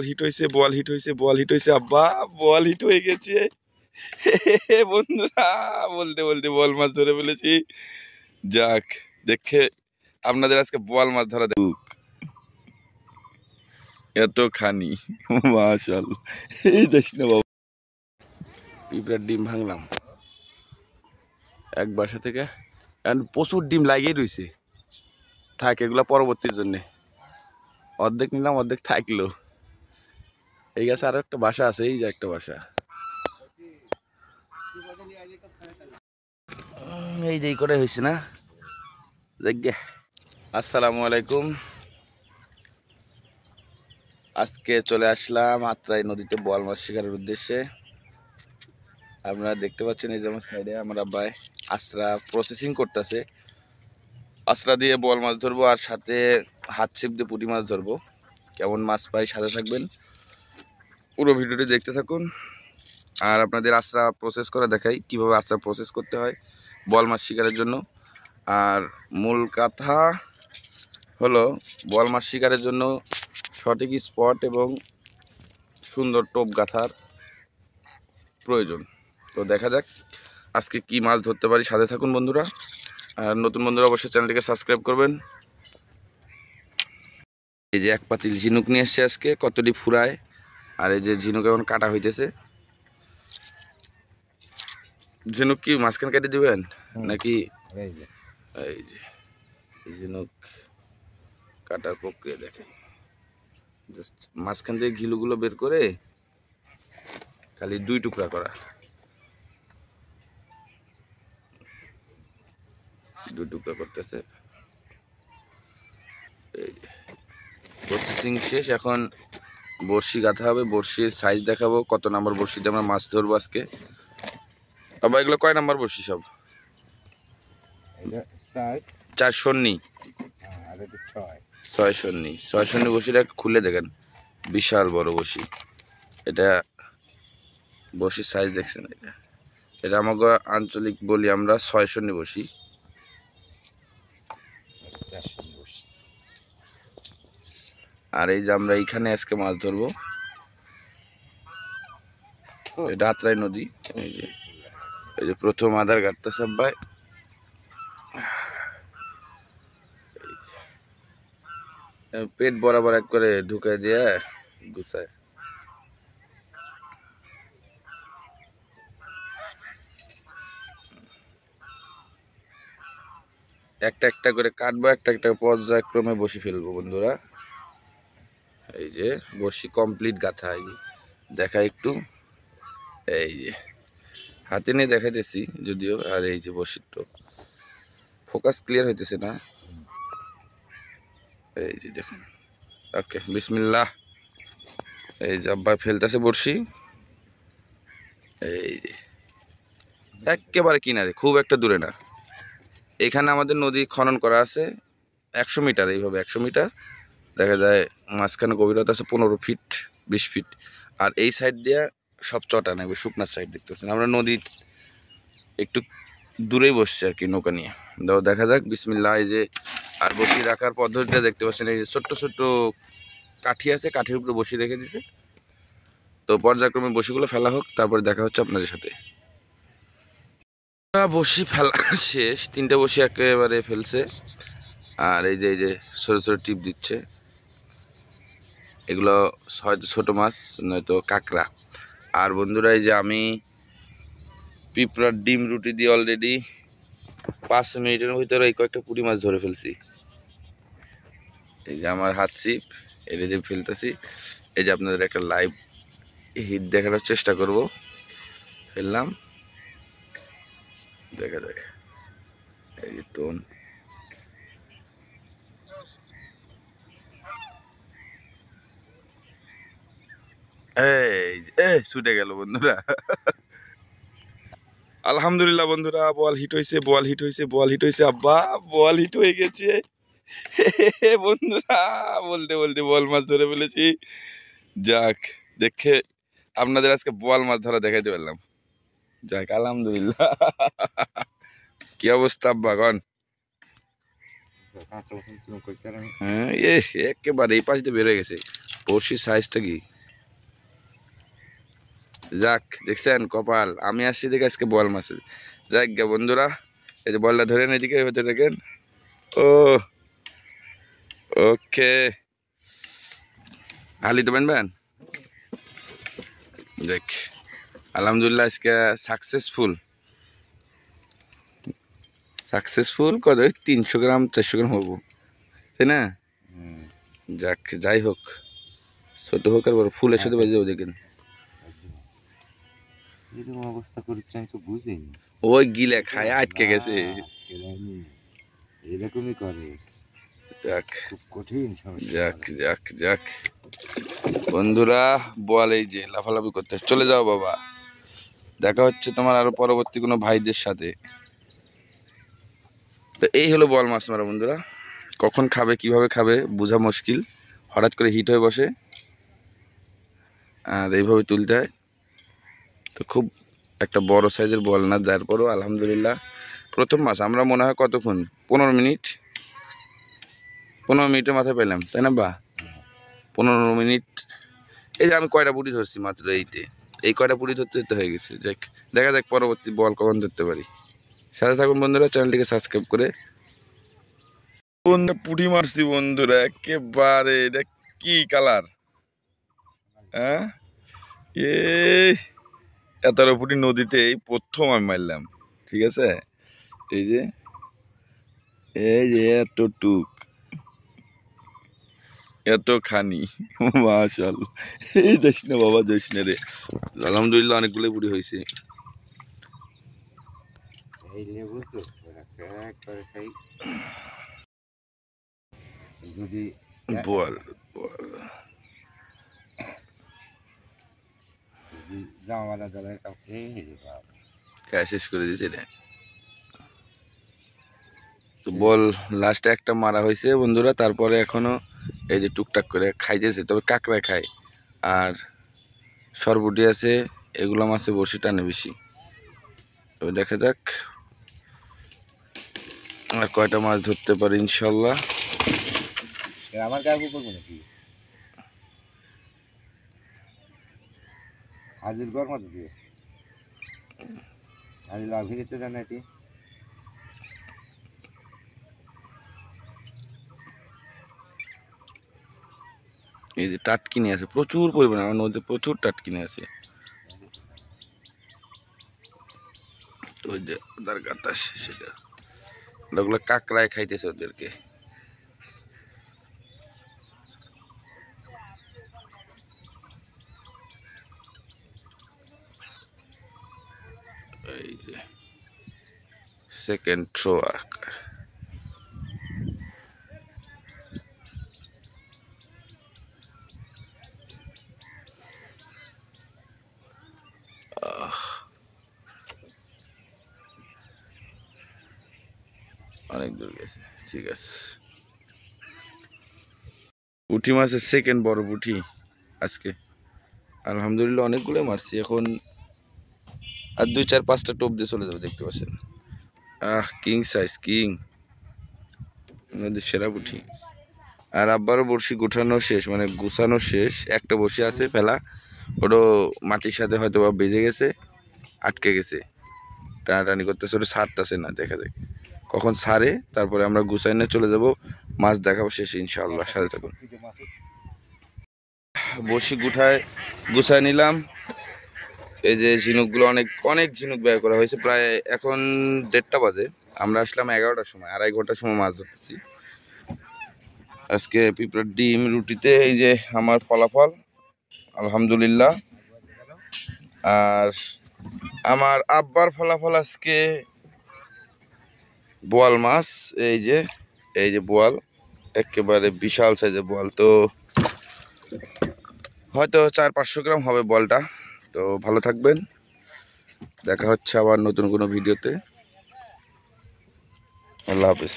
Hit হয়েছে, বল hit হয়েছে, বল hit হয়েছে, আব্বা বল হিট হয়ে গেছে। বন্ধুরা বলতে বলতে বল মাছ ধরে ফেলেছি। যাক, দেখে আপনাদের আজকে বল মাছ ধরা দেখুক এত খানি। মাশাআল্লাহ, এই দেখ না বাবা, পিঁপড়ার ডিম ভাঙলাম এক বাসা থেকে। এখন প্রচুর ডিম লাগিয়ে রয়েছে, থাক এগুলো পরবর্তীর জন্যে। অর্ধেক নিলাম, অর্ধেক থাকলো। এই গাছে আরো একটা বাসা আছে, এই যে একটা বাসা, এই যে করে হয়েছে না। দেখে আসসালামু আলাইকুম, আজকে চলে আসলাম আত্রাই নদীতে বোয়াল মাছ শিকারের উদ্দেশ্যে। আপনারা দেখতে পাচ্ছেন এই যে আমার সাইডে আমার আব্বাই আশ্রা প্রসেসিং করতেছে। আশ্রা দিয়ে বোয়াল মাছ ধরবো আর সাথে হাত ছিপ দিয়ে পুঁটি মাছ ধরবো। কেমন মাছ পাই সাথে থাকবেন, পুরো ভিডিওটি দেখতে থাকুন। আর আপনাদের আশ্রা প্রসেস করে দেখাই কিভাবে আশ্রা প্রসেস করতে হয় বোয়াল মাছ শিকারের জন্য। আর মূল কথা হলো বোয়াল মাছ শিকারের জন্য সঠিক স্পট এবং সুন্দর টোপ গাঁথার প্রয়োজন। তো দেখা যাক আজকে কি মাছ ধরতে পারি, সাথে থাকুন বন্ধুরা। আর নতুন বন্ধুরা অবশ্যই চ্যানেলটিকে সাবস্ক্রাইব করবেন। এই যে এক পাতিল ঝিনুক নিয়ে এসছে আজকে, কতটি ফুরায়। আর এই যে ঝিনুক এখন কাটা হইতেছে। ঝিনুক কি মাঝখান কেটে দিবেন নাকি? এই যে ঝিনুক কাটার প্রক্রিয়া দেখেন, জাস্ট মাঝখান থেকে ঘিলুগুলো বের করে খালি 2 টুকরা করা, 2 টুকরা করতেছে। এই প্রসেসিং শেষ, এখন বড়শি গাঁথা হবে। বড়শির সাইজ দেখাবো, কত নাম্বার বড়শিতে আমরা মাছ ধরবো আজকে। আবার এগুলো কয় নাম্বার বড়শি? সব 4 সন্নি, 6 সন্নি। 6 সন্নি বড়শিটা খুলে দেখেন, বিশাল বড় বড়শি। এটা বড়শির সাইজ দেখছেন? এটা আমাকে আঞ্চলিক বলি আমরা 6 সন্নি বড়শি। আর এই যে আমরা এইখানে আজকে মাছ ধরবো, এটা আত্রাই নদী। এই যে প্রথম আধার কাটতে সবাই পেট বরাবর এক করে ঢুকে দিয়ে গুছায়। একটা একটা করে কাটবো, একটা একটা পর্যায়ক্রমে বসে ফেলবো বন্ধুরা। এই যে বসি কমপ্লিট গাঁথা, দেখা একটু, এই যে হাতে নিয়ে দেখাইতেছি যদিও। আর এই যে বসির তো ফোকাস ক্লিয়ার হইতেছে না, এই যে দেখুন। ওকে, বিসমিল্লাহ। এই যে আব্বা ফেলতেছে বড়শি, এই যে একেবারে কিনারে, খুব একটা দূরে না। এখানে আমাদের নদী খনন করা আছে 100 মিটার, এইভাবে 100 মিটার দেখা যায়। মাঝখানে গভীরতা আছে 15 ফিট 20 ফিট। আর এই সাইড দিয়ে সব চটা নেবে, শুকনার সাইড দেখতে পাচ্ছেন। আমরা নদীর একটু দূরেই বসছি আর কি নৌকা নিয়ে। দেখা যাক, বিসমিল্লাহ। এই যে আর বসি রাখার পদ্ধতিটা দেখতে পাচ্ছেন, এই যে ছোট্ট ছোট্ট কাঠি আছে, কাঠির উপরে বসি রেখে দিছে। তো পর্যায়ক্রমে বসিগুলো ফেলা হোক, তারপরে দেখা হচ্ছে আপনাদের সাথে। বসি ফেলা শেষ, 3টে বসি একেবারে ফেলছে। আর এই যে ছোট ছোট টিপ দিচ্ছে, এগুলো হয়তো ছোট মাছ নয়তো কাঁকড়া। আর বন্ধুরা এই যে আমি পিঁপড়ার ডিম রুটি দিয়ে অলরেডি 5 মিনিটের ভিতরে এই কয়েকটা পুঁটি মাছ ধরে ফেলছি। এই যে আমার হাত ছিপ, এটা দিয়ে ফেলতেছি। এই যে আপনাদের একটা লাইভ হিট দেখানোর চেষ্টা করব। ফেললাম, দেখা যাক। এই যে টোন, এই ছুটে গেল বন্ধুরা। আলহামদুলিল্লাহ বন্ধুরা, বল হিট হয়েছে, বল হিট হয়েছে, বল হিট হয়েছে, আব্বা বল হিট হয়ে গেছে। বন্ধুরা বলতে বলতে বল মাছ ধরে ফেলেছি। যাক, দেখে আপনাদের আজকে বোয়াল মাছ ধরা দেখাইতে পারলাম। যাক, আলহামদুলিল্লাহ। কি অবস্থা আব্বা গন? হ্যাঁ, একেবারে এই পাশ দিয়ে বেড়ে গেছে। বড়শির সাইজটা কি যাক দেখছেন কপাল, আমি আসছি দেখে আজকে বল মাছ। যাক গে বন্ধুরা, এই যে বলটা ধরেন এদিকে হতে দেখেন। ও ওকে, হালি তো বানবেন। দেখ আলহামদুলিল্লাহ আজকে সাকসেসফুল কত 300 গ্রাম 400 গ্রাম হবো, তাই না? যাক যাই হোক, ছোট হোক আর বড়, ফুলের সাথে বাজে যাবো দেখেন। এরকম অবস্থা করছে আমি তো বুঝিনি। ওই গিলে খায় আটকে গেছে, এরকমই করে। যাক খুব কঠিন সমস্যা। যাক যাক যাক বন্ধুরা, বল এই যে লাফালাফি করতে চলে যাও বাবা, দেখা হচ্ছে তোমার আরো পরবর্তী কোনো ভাইদের সাথে। তো এই হলো বল মাছ মারা বন্ধুরা, কখন খাবে কিভাবে খাবে বোঝা মুশকিল, হঠাৎ করে হিট হয়ে বসে আর এইভাবে তুলতে হয়। তো খুব একটা বড় সাইজের বল না, যার পরও আলহামদুলিল্লাহ প্রথম মাছ আমরা মনে হয় কতক্ষণ 15 মিনিট 15 মিনিটের মাথায় পেলাম, তাই না বা 15 মিনিট। এই যে আমি কয়টা পুঁটি ধরছি মাত্র, এই কয়টা পুঁটি ধরতে ধরতে হয়ে গেছে। যাক দেখা যাক পরবর্তী বল কখন ধরতে পারি। সাথে থাকুন বন্ধুরা, চ্যানেলটিকে সাবস্ক্রাইব করে। বন্ধুরা পুঁটি মারছি বন্ধুরা, একেবারে দেখ কি কালার, হ্যাঁ এ এতটা পুঁটি নদীতে এই প্রথম আমি মারলাম, ঠিক আছে। এই যে এতটুক এতখানি মাশাআল্লাহ, এই যাস না বাবা যাস না রে, আলহামদুলিল্লাহ অনেকগুলো পুঁটি হয়েছে। এই লেবু তো খাই যদি বল জামালা দলের কাছে খায় শেষ করে দিয়েছে রে। তো বল লাস্টে একটা মারা হয়েছে বন্ধুরা, তারপরে এখনো এই যে টুকটাক করে খাইতেছে, তবে কাঁকড়ায় খায় আর সরবুটি আছে, এগুলো মাছে বসে টানে বেশি। তবে দেখা যাক আর কয়টা মাছ ধরতে পারি ইনশাল্লাহ। আমার কাকু করবো নাকি হাজির গড় মতো দিয়ে হাজির লাভ গেছে জানে এটি। এই যে টাটকিনি আছে প্রচুর পরিমাণে, আমার নদীতে প্রচুর টাটকিনি আছে। তো ওই যে ওদের গাতাস সেটা, ওগুলো কাঁকড়ায় খাইতেছে ওদেরকে। এই যে সেকেন্ড থ্রো অনেক দূর গেছে, ঠিক আছে। পুঁটি মাছের সেকেন্ড বড় পুঁটি আজকে আলহামদুলিল্লাহ, অনেকগুলো মারছি। এখন আর 2-4-5টা টোপ দিয়ে চলে যাবে, দেখতে পাচ্ছেন। কিং সাইজ, কিং আমাদের সেরা পুঁটি। আর আব্বারও বড়শি গোছানো শেষ, মানে গুছানো শেষ, একটা বড়শি আছে ফেলা, ওটাও মাটির সাথে হয়তো বা বেজে গেছে, আটকে গেছে, টানাটানি করতেছে, ওটা ছাড়তেছে না। দেখা যাক কখন ছাড়ে, তারপরে আমরা গুছাই নিয়ে চলে যাব, মাছ দেখাবো শেষে ইনশাআল্লাহ, সাথে থাকুন। বড়শি গুছায় নিলাম। এই যে ঝিনুকগুলো অনেক অনেক ঝিনুক ব্যয় করা হয়েছে, প্রায় এখন 1:30টা বাজে, আমরা আসলাম 11টার সময়, 2.5 ঘন্টার সময় মাছ ধরতেছি। আজকে পিঁপড়ার ডিম রুটিতে এই যে আমার ফলাফল আলহামদুলিল্লাহ, আর আমার আব্বার ফলাফল আজকে বোয়াল মাছ। এই যে বোয়াল, একেবারে বিশাল সাইজের বোয়াল, তো হয়তো 400-500 গ্রাম হবে বলটা। তো ভালো থাকবেন, দেখা হচ্ছে আবার নতুন কোনো ভিডিওতে। আল্লাহ হাফেজ।